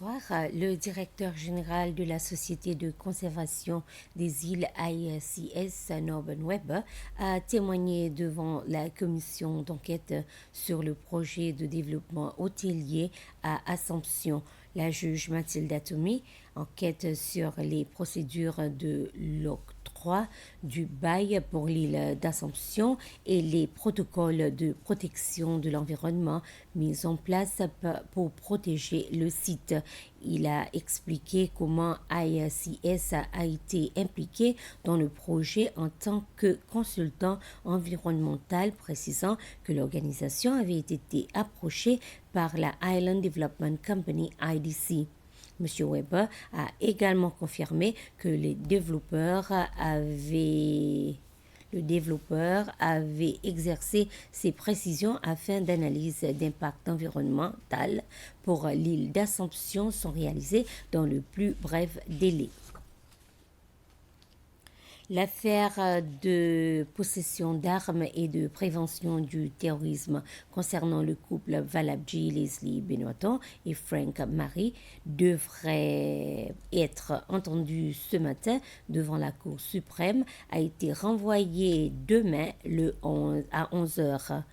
Bonsoir. Le directeur général de la Société de conservation des îles ICS, Norman Webber, a témoigné devant la commission d'enquête sur le projet de développement hôtelier à Assomption. La juge Mathilde Atomi enquête sur les procédures de l'octroi du bail pour l'île d'Assomption et les protocoles de protection de l'environnement mis en place pour protéger le site. Il a expliqué comment ICS a été impliqué dans le projet en tant que consultant environnemental, précisant que l'organisation avait été approchée par la Island Development Company IDC. M. Weber a également confirmé que le développeur avait exercé ses précisions afin d'analyse d'impact environnemental pour l'île d'Assomption sont réalisées dans le plus bref délai. L'affaire de possession d'armes et de prévention du terrorisme concernant le couple Valabji Leslie Benoîton et Frank Marie devrait être entendue ce matin devant la Cour suprême a été renvoyée demain à 11 heures.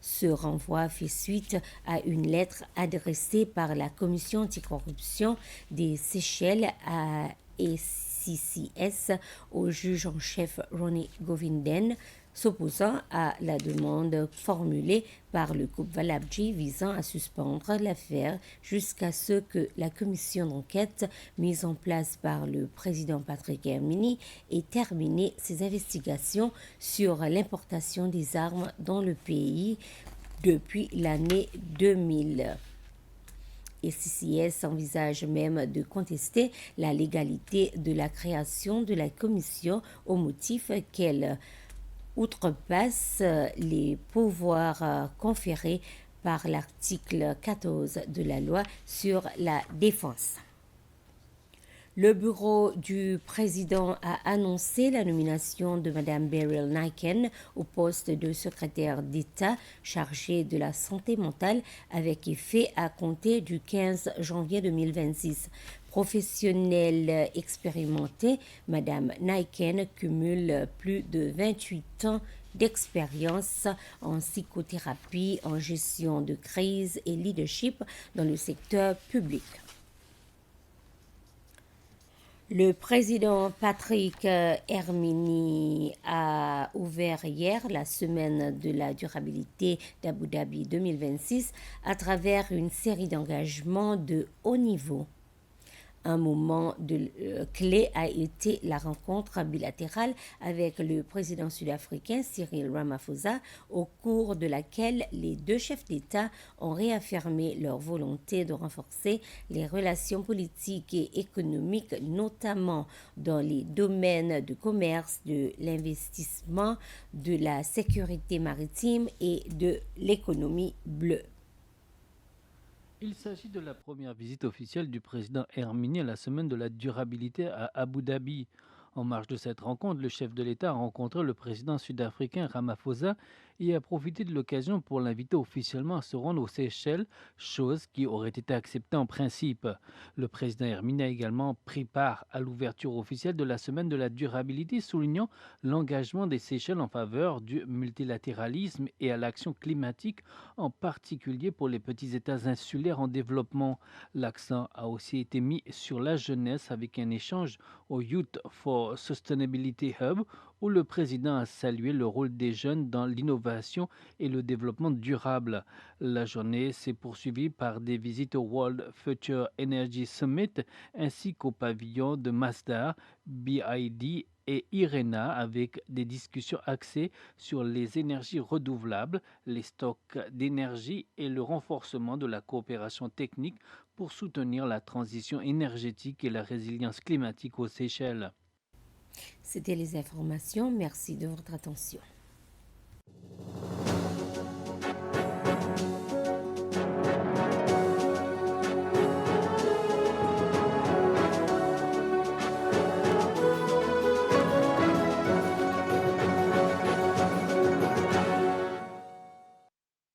Ce renvoi fait suite à une lettre adressée par la Commission anticorruption des Seychelles à CCS au juge en chef Ronnie Govinden, s'opposant à la demande formulée par le couple Valabji visant à suspendre l'affaire jusqu'à ce que la commission d'enquête mise en place par le président Patrick Hermini ait terminé ses investigations sur l'importation des armes dans le pays depuis l'année 2000. Et CCS envisage même de contester la légalité de la création de la commission au motif qu'elle outrepasse les pouvoirs conférés par l'article 14 de la loi sur la défense. Le bureau du président a annoncé la nomination de Mme Beryl Niken au poste de secrétaire d'État chargée de la santé mentale avec effet à compter du 15 janvier 2026. Professionnelle expérimentée, Mme Niken cumule plus de 28 ans d'expérience en psychothérapie, en gestion de crise et leadership dans le secteur public. Le président Patrick Hermini a ouvert hier la semaine de la durabilité d'Abu Dhabi 2026 à travers une série d'engagements de haut niveau. Un moment clé a été la rencontre bilatérale avec le président sud-africain Cyril Ramaphosa, au cours de laquelle les deux chefs d'État ont réaffirmé leur volonté de renforcer les relations politiques et économiques, notamment dans les domaines du commerce, de l'investissement, de la sécurité maritime et de l'économie bleue. Il s'agit de la première visite officielle du président Hermini à la semaine de la durabilité à Abu Dhabi. En marge de cette rencontre, le chef de l'État a rencontré le président sud-africain Ramaphosa et a profité de l'occasion pour l'inviter officiellement à se rendre aux Seychelles, chose qui aurait été acceptée en principe. Le président Hermini a également pris part à l'ouverture officielle de la semaine de la durabilité, soulignant l'engagement des Seychelles en faveur du multilatéralisme et à l'action climatique, en particulier pour les petits États insulaires en développement. L'accent a aussi été mis sur la jeunesse avec un échange au Youth for Sustainability Hub où le président a salué le rôle des jeunes dans l'innovation et le développement durable. La journée s'est poursuivie par des visites au World Future Energy Summit ainsi qu'au pavillon de Masdar, BID et IRENA avec des discussions axées sur les énergies renouvelables, les stocks d'énergie et le renforcement de la coopération technique pour soutenir la transition énergétique et la résilience climatique aux Seychelles. C'était les informations. Merci de votre attention.